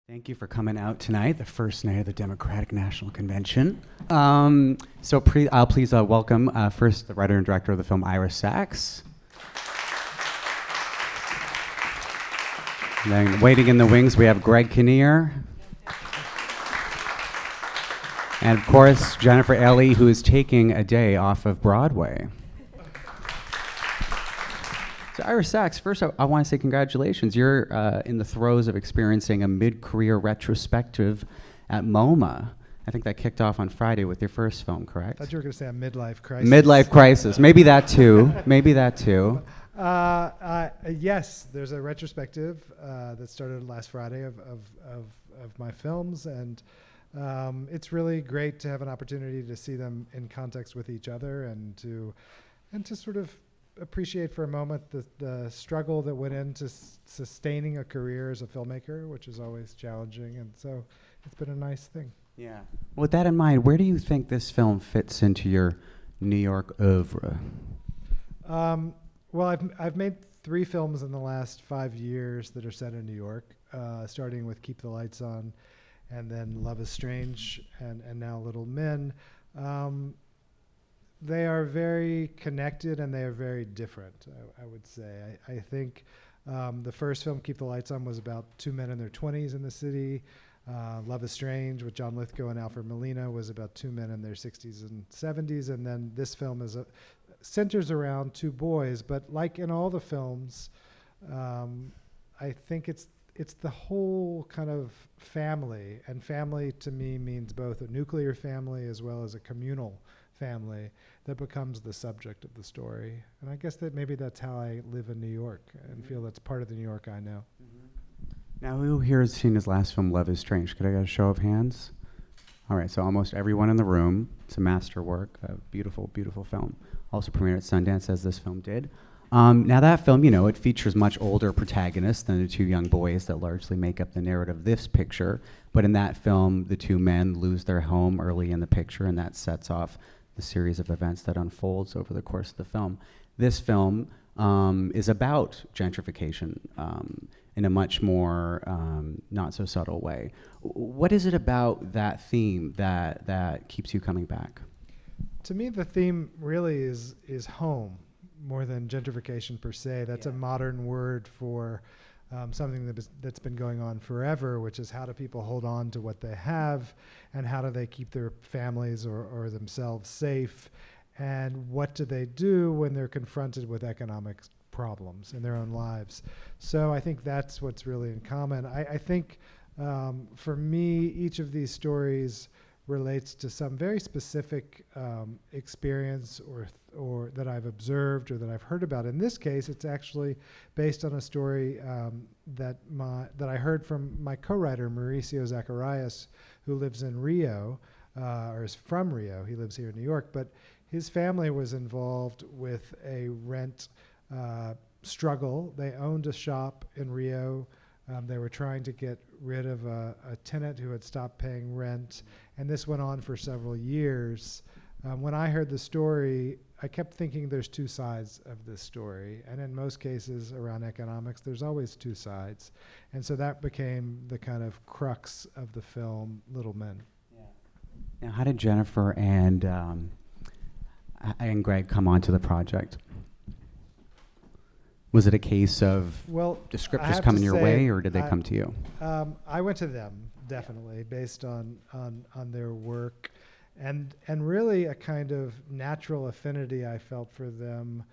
Thank you for coming out tonight, the first night of the Democratic National Convention. I'll please welcome first the writer and director of the film, Ira Sachs. And then waiting in the wings, we have Greg Kinnear. And of course, Jennifer Ehle, who is taking a day off of Broadway. So Ira Sachs, first I want to say congratulations. You're in the throes of experiencing a mid-career retrospective at MoMA. I think that kicked off on Friday with your first film, correct? I thought you were going to say a midlife crisis. Midlife crisis. Maybe that too. Maybe that too. Yes, there's a retrospective that started last Friday of my films, and it's really great to have an opportunity to see them in context with each other and to sort of appreciate for a moment the struggle that went into sustaining a career as a filmmaker, which is always challenging, and so it's been a nice thing. Yeah. With that in mind, where do you think this film fits into your New York oeuvre? Well, I've made 3 films in the last 5 years that are set in New York, starting with Keep the Lights On, and then Love is Strange, and now Little Men. They are very connected and they are very different, I would say. I think the first film, Keep the Lights On, was about 2 men in their 20s in the city. Love is Strange with John Lithgow and Alfred Molina was about 2 men in their 60s and 70s. And then this film centers around 2 boys. But like in all the films, I think it's the whole kind of family. And family to me means both a nuclear family as well as a communal family that becomes the subject of the story. And I guess that maybe that's how I live in New York and feel that's part of the New York I know. Now, who here has seen his last film, Love is Strange? Could I get a show of hands? All right, so almost everyone in the room. It's a masterwork, a beautiful, beautiful film. Also premiered at Sundance, as this film did. Now that film, it features much older protagonists than the 2 young boys that largely make up the narrative of this picture. But in that film, the 2 men lose their home early in the picture, and that sets off the series of events that unfolds over the course of the film. This film is about gentrification in a much more not so subtle way. What is it about that theme that keeps you coming back? To me, the theme really is home more than gentrification per se. That's a modern word for something that's been going on forever, which is how do people hold on to what they have, and how do they keep their families or themselves safe, and what do they do when they're confronted with economic problems in their own lives. So I think that's what's really in common. I think for me, each of these stories relates to some very specific experience or that I've observed or that I've heard about. In this case, it's actually based on a story that I heard from my co-writer, Mauricio Zacharias, who lives in Rio, or is from Rio. He lives here in New York, but his family was involved with a rent struggle. They owned a shop in Rio. They were trying to get rid of a tenant who had stopped paying rent, and this went on for several years. When I heard the story, I kept thinking there's 2 sides of this story, and in most cases around economics, there's always 2 sides. And so that became the kind of crux of the film, Little Men. Yeah. Now, how did Jennifer and Greg come onto the project? Was it a case of the script just coming your way, or did they come to you? I went to them, definitely, based on their work, and really a kind of natural affinity I felt for them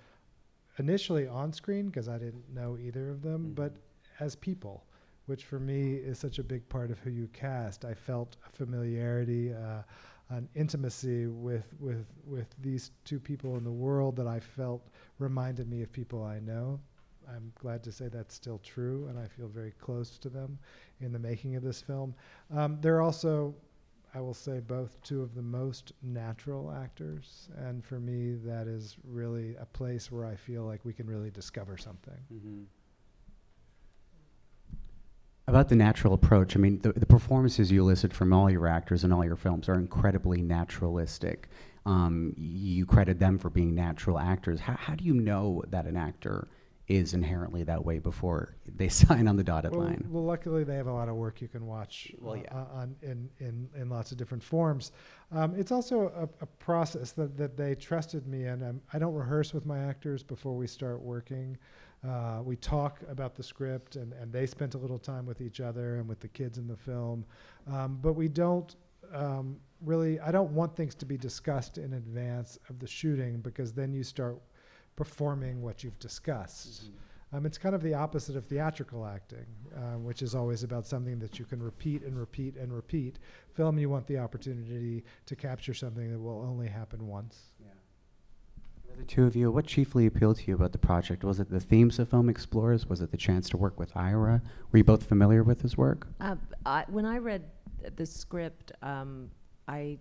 initially on screen, because I didn't know either of them, but as people, which for me is such a big part of who you cast. I felt a familiarity, an intimacy with these 2 people in the world that I felt reminded me of people I know. I'm glad to say that's still true, and I feel very close to them in the making of this film. They're also, I will say, both 2 of the most natural actors, and for me, that is really a place where I feel like we can really discover something. Mm-hmm. About the natural approach, I mean, the performances you elicit from all your actors in all your films are incredibly naturalistic. You credit them for being natural actors. How do you know that an actor is inherently that way before they sign on the dotted line. Well, luckily they have a lot of work you can watch in lots of different forms. It's also a process that they trusted me in. I don't rehearse with my actors before we start working. We talk about the script, and they spent a little time with each other and with the kids in the film. But we don't really, I don't want things to be discussed in advance of the shooting, because then you start performing what you've discussed. It's kind of the opposite of theatrical acting, which is always about something that you can repeat and repeat and repeat. Film, you want the opportunity to capture something that will only happen once. The two of you, what chiefly appealed to you about the project? Was it the themes the film explores? Was it the chance to work with Ira? Were you both familiar with his work? When I read the script, I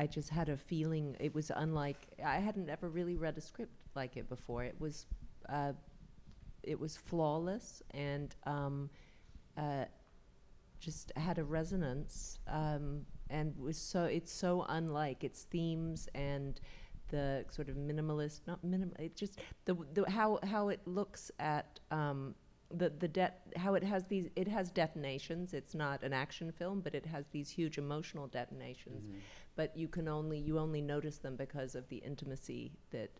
just had a feeling it was unlike, I hadn't ever really read a script like it before. It was flawless and just had a resonance, and it's so unlike its themes and the sort of minimalist, not minimal, it just how it looks at how it has detonations. It's not an action film, but it has these huge emotional detonations. But you only notice them because of the intimacy that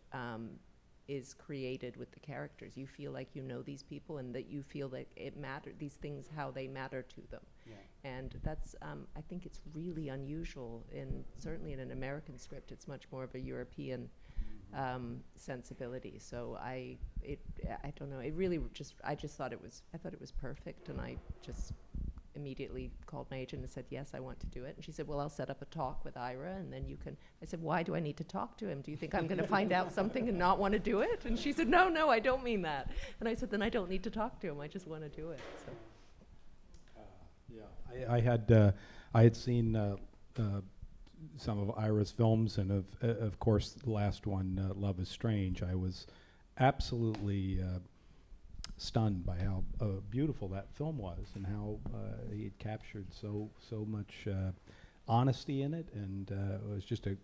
is created with the characters. You feel like you know these people, and that you feel that these things, how they matter to them. And that's, I think it's really unusual, certainly in an American script. It's much more of a European sensibility. So I don't know. It really I thought it was perfect, and I just immediately called my agent and said, yes, I want to do it. And she said, well, I'll set up a talk with Ira, and then you can. I said, why do I need to talk to him? Do you think I'm going to find out something and not want to do it? And she said, no, I don't mean that. And I said, then I don't need to talk to him. I just want to do it. So. I had seen some of Ira's films, and of course the last one, Love is Strange. I was absolutely stunned by how beautiful that film was, and how he had captured so much honesty in it, and it was just a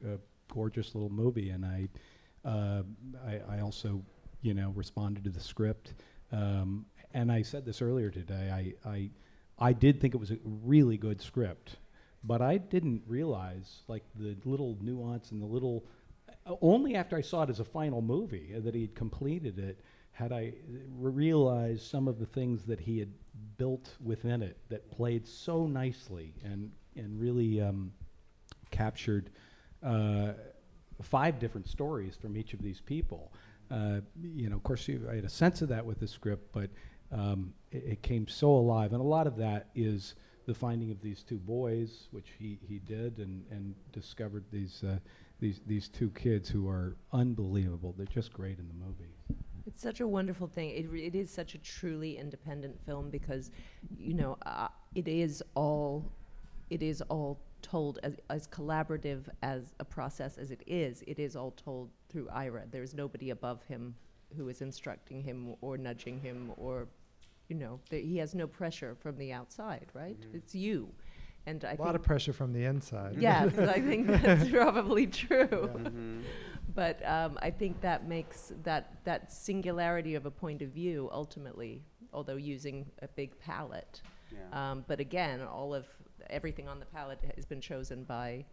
gorgeous little movie. And I also, responded to the script, and I said this earlier today. I did think it was a really good script, but I didn't realize the little nuance and the little. Only after I saw it as a final movie that he had completed it had I realized some of the things that he had built within it that played so nicely and really captured 5 different stories from each of these people. Of course, I had a sense of that with the script, but it came so alive, and a lot of that is the finding of these 2 boys, which he did, and discovered these 2 kids who are unbelievable. They're just great in the movie. It's such a wonderful thing. It is such a truly independent film, because, it is all told as collaborative as a process as it is all told through Ira. There's nobody above him who is instructing him or nudging him, or, he has no pressure from the outside, right? It's you. And I think a lot of pressure from the inside. Yes, I think that's probably true. But I think that makes that singularity of a point of view ultimately, although using a big palette. But again, everything on the palette has been chosen by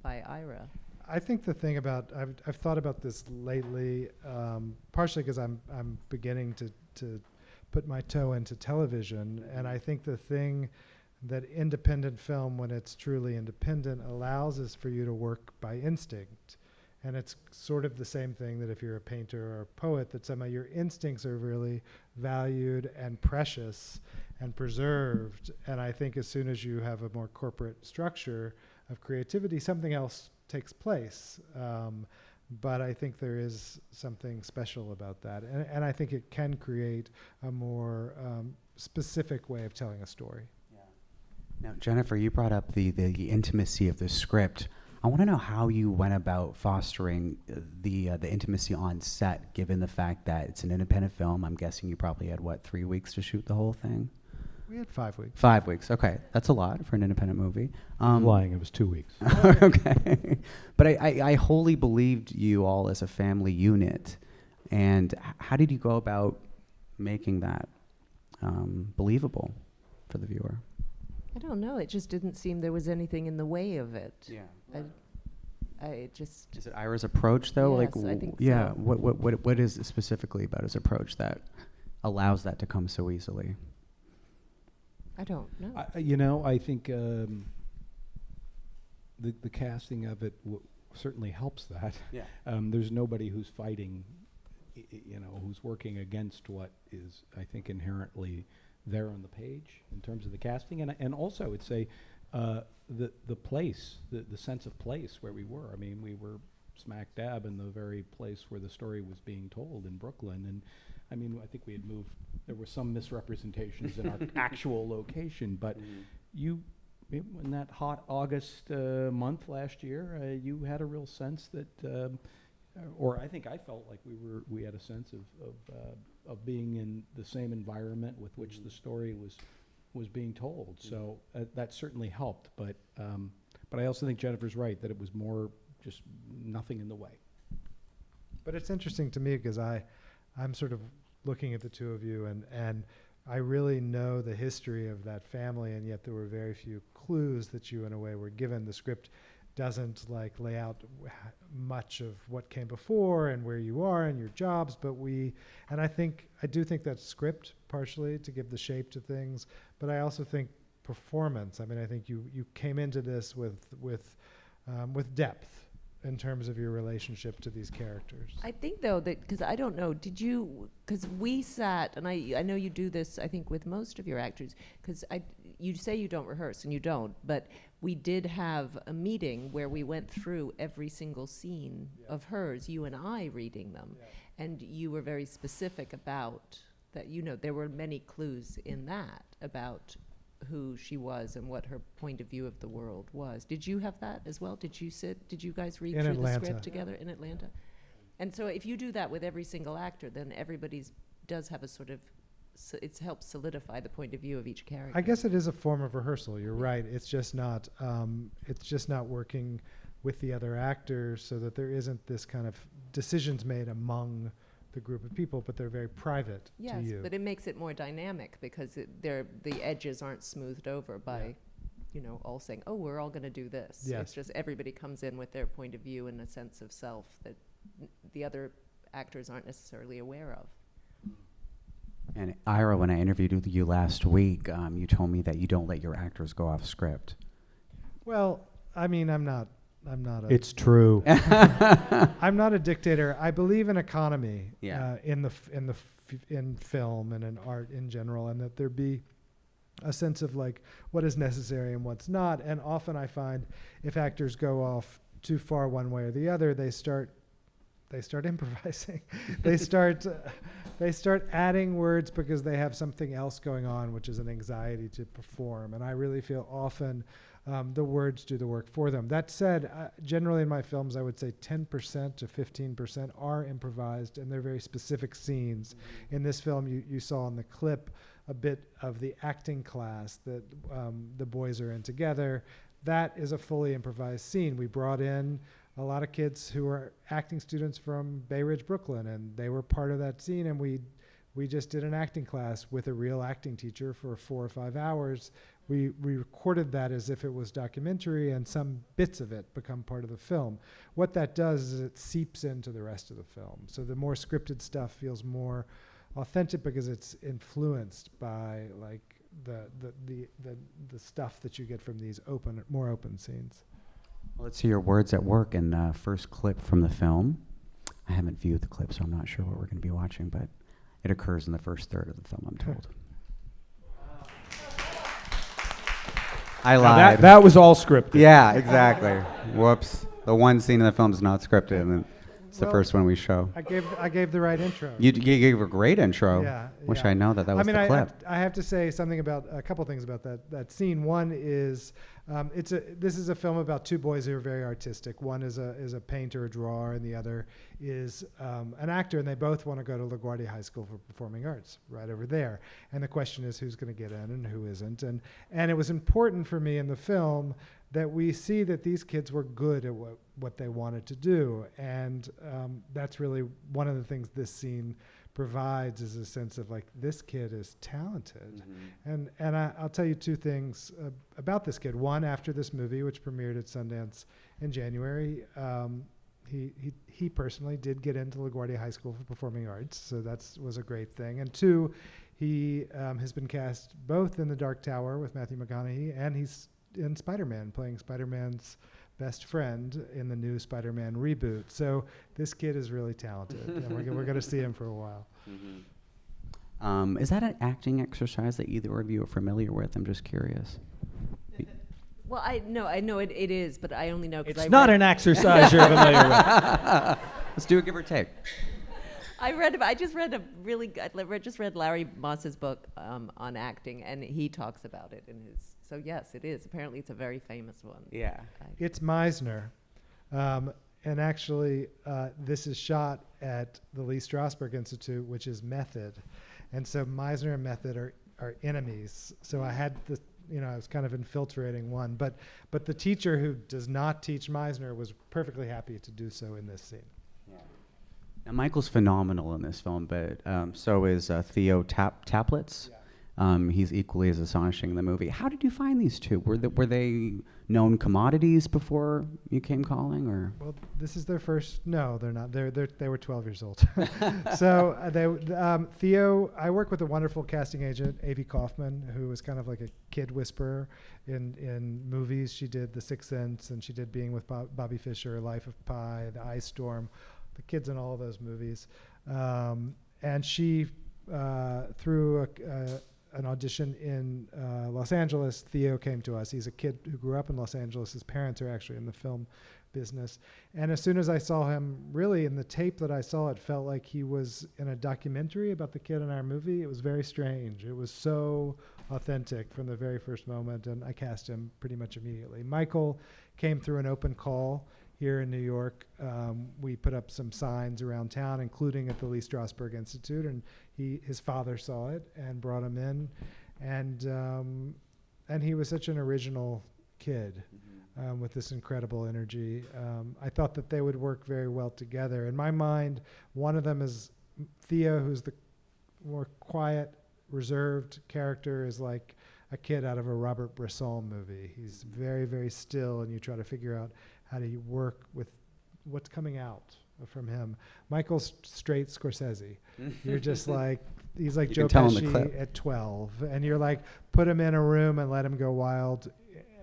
Ira. I think the thing about I've thought about this lately, partially because I'm beginning to put my toe into television, and I think the thing that independent film, when it's truly independent, allows is for you to work by instinct. And it's sort of the same thing that if you're a painter or a poet, that somehow your instincts are really valued and precious and preserved. And I think as soon as you have a more corporate structure of creativity, something else takes place. But I think there is something special about that. And I think it can create a more specific way of telling a story. Now, Jennifer, you brought up the intimacy of the script. I want to know how you went about fostering the intimacy on set, given the fact that it's an independent film. I'm guessing you probably had, 3 weeks to shoot the whole thing? We had 5 weeks. 5 weeks, okay. That's a lot for an independent movie. I'm lying, it was 2 weeks. Okay. But I wholly believed you all as a family unit. And how did you go about making that believable for the viewer? I don't know. It just didn't seem there was anything in the way of it. Yeah. I just. Is it Ira's approach though? Yes, I think yeah. so. What is it specifically about his approach that allows that to come so easily? I don't know. I think the casting of it certainly helps that. Yeah. There's nobody who's fighting, who's working against what is, I think, inherently there on the page in terms of the casting, and also it's the place, the sense of place where we were. I mean, we were smack dab in the very place where the story was being told in Brooklyn, and I mean, I think we had moved. There were some misrepresentations in our actual location, but in that hot August month last year, you had a real sense that, or I think I felt like we had a sense of being in the same environment with which the story was being told. So that certainly helped. But I also think Jennifer's right that it was more just nothing in the way. But it's interesting to me because I'm sort of looking at the two of you, and I really know the history of that family, and yet there were very few clues that you, in a way, were given. The script doesn't like lay out much of what came before and where you are and your jobs, but I do think that's script partially to give the shape to things, but I also think performance. I mean, I think you came into this with depth in terms of your relationship to these characters. I think, though, that, because I don't know, because we sat, and I know you do this, I think, with most of your actors, because you say you don't rehearse, and you don't, but we did have a meeting where we went through every single scene of hers, you and I reading them, and you were very specific about that, there were many clues in that about who she was and what her point of view of the world was. Did you have that as well? Did you guys read In through Atlanta. the script together in Atlanta? And so if you do that with every single actor, then everybody's does have a sort of, it helps solidify the point of view of each character. I guess it is a form of rehearsal. You're right. It's just not working with the other actors so that there isn't this kind of decisions made among the group of people, but they're very private to you. Yes, but it makes it more dynamic because the edges aren't smoothed over by, all saying, oh, we're all going to do this. Yes. It's just everybody comes in with their point of view and a sense of self that the other actors aren't necessarily aware of. And Ira, when I interviewed with you last week, you told me that you don't let your actors go off script. Well, I mean, I'm not It's true. I'm not a dictator. I believe in economy in film and in art in general, and that there be a sense of like what is necessary and what's not. And often I find if actors go off too far one way or the other, they start improvising. they start adding words because they have something else going on, which is an anxiety to perform. And I really feel often the words do the work for them. That said, generally in my films, I would say 10% to 15% are improvised, and they're very specific scenes. Mm-hmm. In this film, you saw in the clip a bit of the acting class that the boys are in together. That is a fully improvised scene. We brought in a lot of kids who are acting students from Bay Ridge, Brooklyn, and they were part of that scene, and we just did an acting class with a real acting teacher for 4 or 5 hours. We recorded that as if it was documentary, and some bits of it become part of the film. What that does is it seeps into the rest of the film. So the more scripted stuff feels more authentic because it's influenced by like the stuff that you get from these more open scenes. Well, let's see your words at work in the first clip from the film. I haven't viewed the clip, so I'm not sure what we're going to be watching, but it occurs in the first third of the film, I'm told. I lied. That was all scripted. Yeah, exactly. Whoops. The one scene in the film is not scripted, and it's the first one we show. I gave the right intro. You gave a great intro. Yeah. Wish I know that was the clip. I have to say something about a couple things about that scene. One is this is a film about two boys who are very artistic. One is a painter, a drawer, and the other is an actor, and they both want to go to LaGuardia High School for Performing Arts, right over there. And the question is who's going to get in and who isn't. And it was important for me in the film that we see that these kids were good at what they wanted to do. And that's really one of the things this scene provides is a sense of like, this kid is talented. And I'll tell you two things about this kid. One, after this movie, which premiered at Sundance in January, he personally did get into LaGuardia High School for Performing Arts, so that was a great thing. And two, he has been cast both in The Dark Tower with Matthew McConaughey, and he's in Spider-Man, playing Spider-Man's best friend in the new Spider-Man reboot. So this kid is really talented, and we're going to see him for a while. Is that an acting exercise that either of you are familiar with? I'm just curious. Well, I know it is, but I only know because It's not an exercise you're familiar with. Let's do a give or take. I just read Larry Moss's book on acting, and he talks about it in his. So yes, it is. Apparently, it's a very famous one. Yeah. It's Meisner. And actually, this is shot at the Lee Strasberg Institute, which is Method. And so Meisner and Method are enemies. So I had the, I was kind of infiltrating one. But the teacher who does not teach Meisner was perfectly happy to do so in this scene. Now, Michael's phenomenal in this film, but so is Theo Taplitz. Yeah. He's equally as astonishing in the movie. How did you find these two? Were they known commodities before you came calling, or? Well, this is their first. No, they're not. They were 12 years old. So Theo. I work with a wonderful casting agent, Avi Kaufman, who was kind of like a kid whisperer in movies. She did The Sixth Sense, and she did Being with Bobby Fischer, Life of Pi, The Ice Storm, the kids in all of those movies. And she through an audition in Los Angeles, Theo came to us. He's a kid who grew up in Los Angeles. His parents are actually in the film business. And as soon as I saw him, really in the tape that I saw, it felt like he was in a documentary about the kid in our movie. It was very strange. It was so authentic from the very first moment, and I cast him pretty much immediately. Michael came through an open call here in New York. We put up some signs around town, including at the Lee Strasberg Institute, and his father saw it and brought him in, and he was such an original kid with this incredible energy. I thought that they would work very well together. In my mind, one of them is Theo, who's the more quiet, reserved character, is like a kid out of a Robert Bresson movie. He's very, very still, and you try to figure out how do you work with what's coming out from him. Michael's straight Scorsese. You're just like, he's like Joe Pesci at 12. And you're like, put him in a room and let him go wild,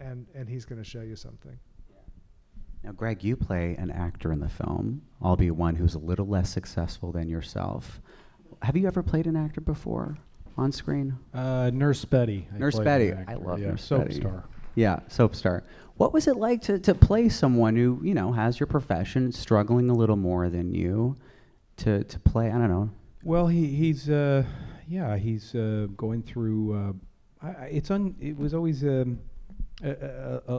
and he's going to show you something. Now, Greg, you play an actor in the film, albeit one who's a little less successful than yourself. Have you ever played an actor before on screen? Nurse Betty. Nurse Betty. I love Nurse soap Betty. Star. Yeah, soap star. What was it like to play someone who, has your profession, struggling a little more than you, to play, I don't know. Well, he's going through, it was always a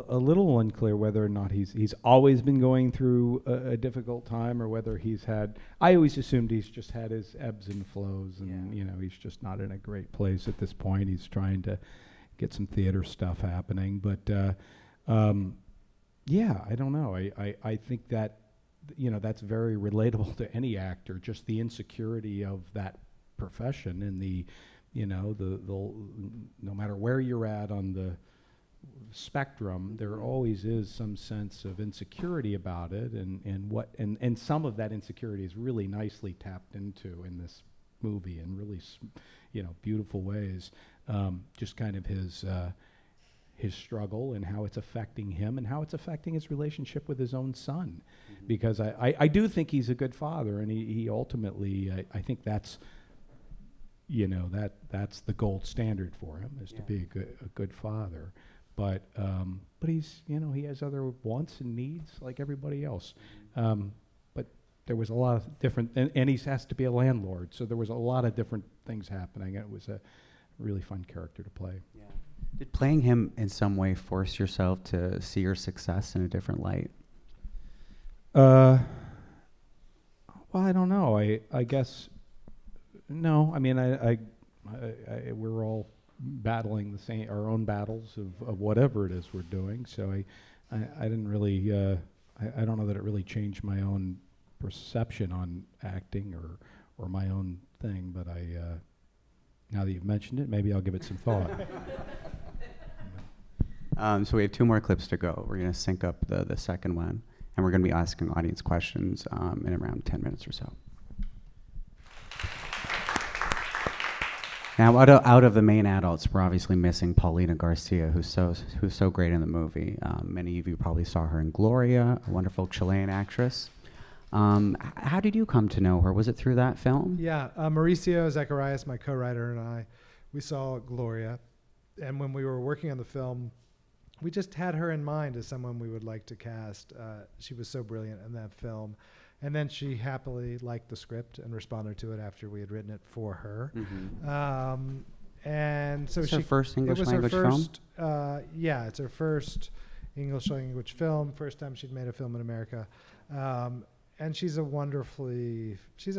little unclear whether or not he's always been going through a difficult time, or whether he's had, I always assumed he's just had his ebbs and flows, and he's just not in a great place at this point. He's trying to get some theater stuff happening, but I don't know. I think that that's very relatable to any actor. Just the insecurity of that profession, and the no matter where you're at on the spectrum, there always is some sense of insecurity about it, and some of that insecurity is really nicely tapped into in this movie in really beautiful ways. Just kind of his struggle and how it's affecting him, and how it's affecting his relationship with his own son. Because I do think he's a good father, and he ultimately, I think that's that's the gold standard for him, is to be a good father. But he's he has other wants and needs like everybody else. But there was a lot of different, and he has to be a landlord, so there was a lot of different things happening. It was a really fun character to play. Yeah. Did playing him in some way force yourself to see your success in a different light? Well, I don't know. I guess no. I mean, I we're all battling our own battles of whatever it is we're doing. So I didn't really. I don't know that it really changed my own perception on acting my own thing, but now that you've mentioned it, maybe I'll give it some thought. So we have 2 more clips to go. We're going to sync up the second one, and we're going to be asking audience questions in around 10 minutes or so. Now, out of the main adults, we're obviously missing Paulina Garcia, who's so great in the movie. Many of you probably saw her in Gloria, a wonderful Chilean actress. How did you come to know her? Was it through that film? Yeah, Mauricio Zacharias, my co-writer, and I, we saw Gloria, and when we were working on the film, we just had her in mind as someone we would like to cast. She was so brilliant in that film. And then she happily liked the script and responded to it after we had written it for her. Mm-hmm. And so It's her first English language film? Yeah, it's her first English language film, first time she'd made a film in America. And she's a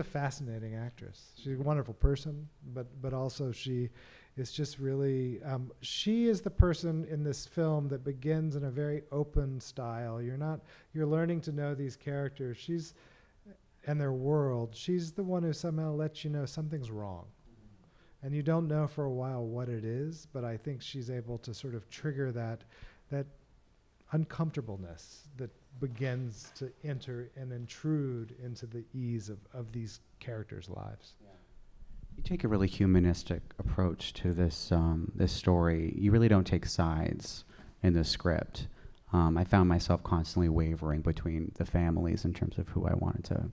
fascinating actress. She's a wonderful person, but also she is just really, she is the person in this film that begins in a very open style. You're learning to know these characters. And their world. She's the one who somehow lets you know something's wrong. And you don't know for a while what it is, but I think she's able to sort of trigger that uncomfortableness that begins to enter and intrude into the ease of these characters' lives. Yeah. You take a really humanistic approach to this story. You really don't take sides in the script. I found myself constantly wavering between the families in terms of who I wanted to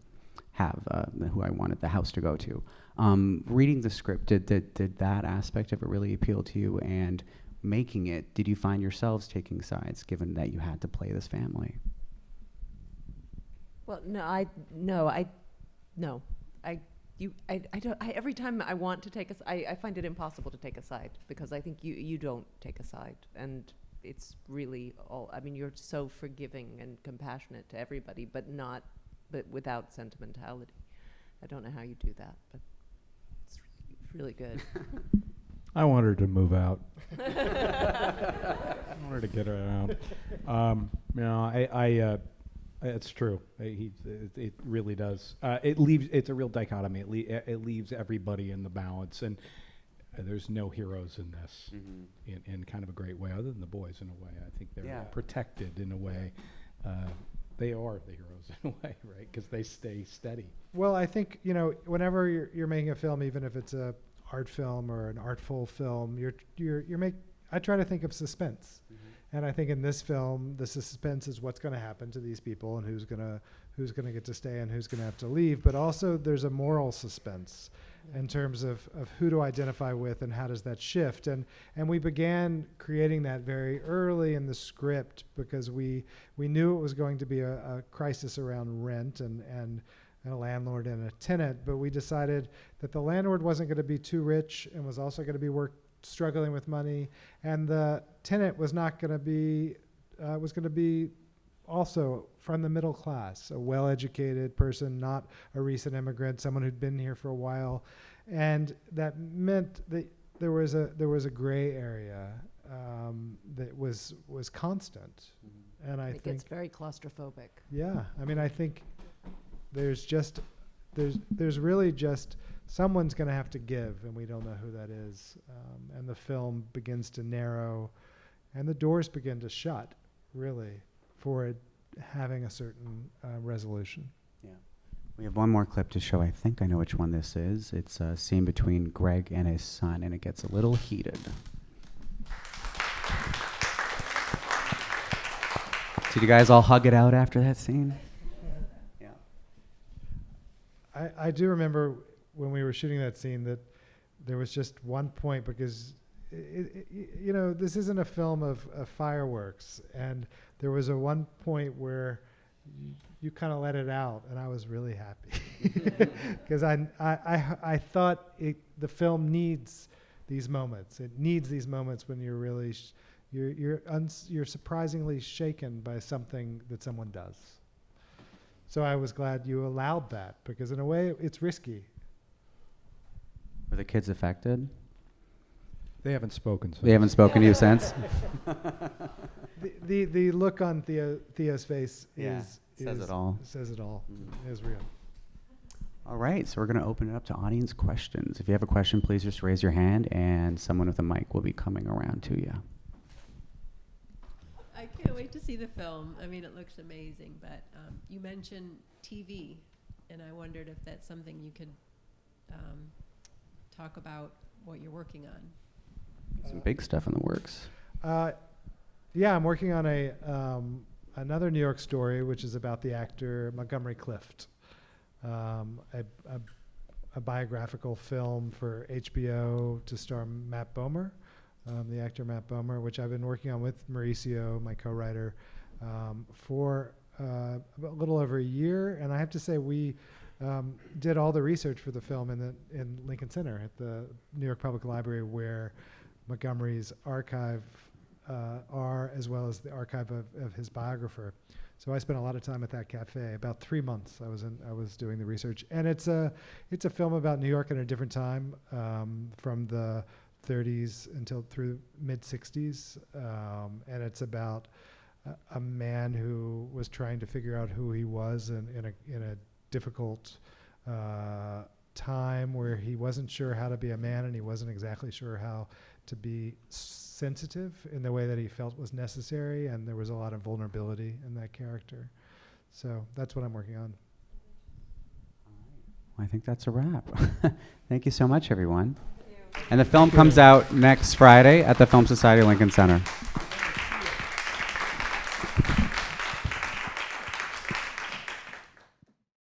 have, who I wanted the house to go to. Reading the script, did that aspect of it really appeal to you? And making it, did you find yourselves taking sides, given that you had to play this family? Well, every time I want to take I find it impossible to take a side, because I think you don't take a side, and it's really you're so forgiving and compassionate to everybody, but without sentimentality. I don't know how you do that, but it's really good. I want her to move out. I want her to get her out. It's true. It really does. It's a real dichotomy. It leaves everybody in the balance, and there's no heroes in this, in kind of a great way, other than the boys in a way. I think they're protected in a way. They are the heroes in a way, right? Because they stay steady. Well, I think, whenever you're making a film, even if it's a art film or an artful film, I try to think of suspense. And I think in this film, the suspense is what's going to happen to these people and who's going to get to stay and who's going to have to leave. But also there's a moral suspense in terms of who to identify with and how does that shift. And we began creating that very early in the script, because we knew it was going to be a crisis around rent and a landlord and a tenant. But we decided that the landlord wasn't going to be too rich and was also going to be struggling with money, and the tenant was not going to be was going to be also from the middle class, a well-educated person, not a recent immigrant, someone who'd been here for a while, and that meant that there was a gray area that was constant. And I think it gets very claustrophobic. Yeah, I think there's really just someone's going to have to give, and we don't know who that is. And the film begins to narrow, and the doors begin to shut, really, for it having a certain resolution. Yeah. We have one more clip to show. I think I know which one this is. It's a scene between Greg and his son, and it gets a little heated. Did you guys all hug it out after that scene? Yeah. I do remember when we were shooting that scene that there was just one point, because this isn't a film of fireworks, and there was one point where you kind of let it out, and I was really happy because I thought the film needs these moments. It needs these moments when you're really you're surprisingly shaken by something that someone does. So I was glad you allowed that, because in a way it's risky. Were the kids affected? They haven't spoken. They haven't spoken to you since? The look on Theo's face says it all. Says it all. Is real. All right, so we're going to open it up to audience questions. If you have a question, please just raise your hand, and someone with a mic will be coming around to you. I can't wait to see the film. I mean, it looks amazing, but you mentioned TV, and I wondered if that's something you could talk about what you're working on. Some big stuff in the works. Yeah, I'm working on another New York story, which is about the actor Montgomery Clift. A biographical film for HBO to star Matt Bomer, the actor Matt Bomer, which I've been working on with Mauricio, my co-writer, for a little over a year. And I have to say, we did all the research for the film in Lincoln Center at the New York Public Library, where Montgomery's archive are, as well as the archive of his biographer. So I spent a lot of time at that cafe. About 3 months I was doing the research, and it's a film about New York at a different time, from the 30s until through mid 60s, and it's about a man who was trying to figure out who he was in a difficult time where he wasn't sure how to be a man, and he wasn't exactly sure how to be sensitive in the way that he felt was necessary, and there was a lot of vulnerability in that character. So that's what I'm working on. I think that's a wrap. Thank you so much, everyone. And the film comes out next Friday at the Film Society Lincoln Center.